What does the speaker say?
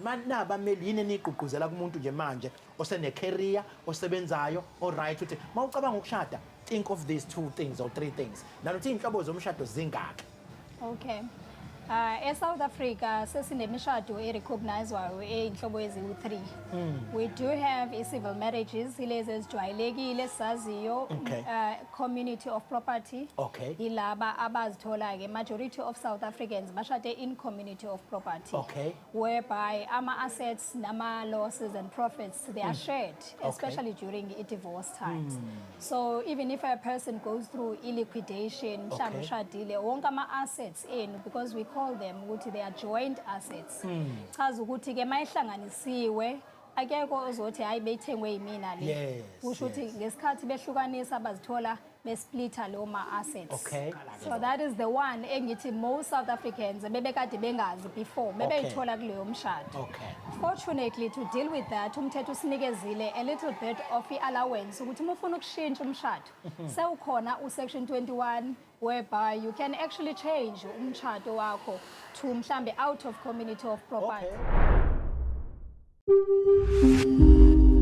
manaba melini enigqugquzela kumuntu nje manje osene career osebenzayo alright uthi mawucabanga ukushada think of these 2 things or 3 things nanokuthi inhlobo zomshado zingaki Okay. eSouth Africa sesinemishado erecognizwayo einhlobo eziwu3. We do have civil marriages ilezi ezijwayelekile saziyo Okay. Community of property. Okay. Ilaba abazithola ke majority of South Africans bashade in community of property. Okay. Whereby ama assets nama losses and profits they are shared especially during divorce times. So even if a person goes through liquidation mhlawumbe ushadile wonke ama assets enu because we call them ukuthi they are joint assets. Chaza ukuthi ke mayihlanganisiwe akekho ozothi hayi beyithengwe yimina le. Yes, Kusho ukuthi ngesikhathi behlukanisa bazithola besplitter lo ma assets. Okay. So that is the one engithi most South Africans bebekade bengazi before bebeyithola kuleyo mshado. Okay. Fortunately to deal with that umthetho usinikezile a little bit of allowance ukuthi uma ufuna ukushintsha umshado sewukhona usection 21 whereby you can actually change umshado wakho to mhlambe out of community of property. Okay.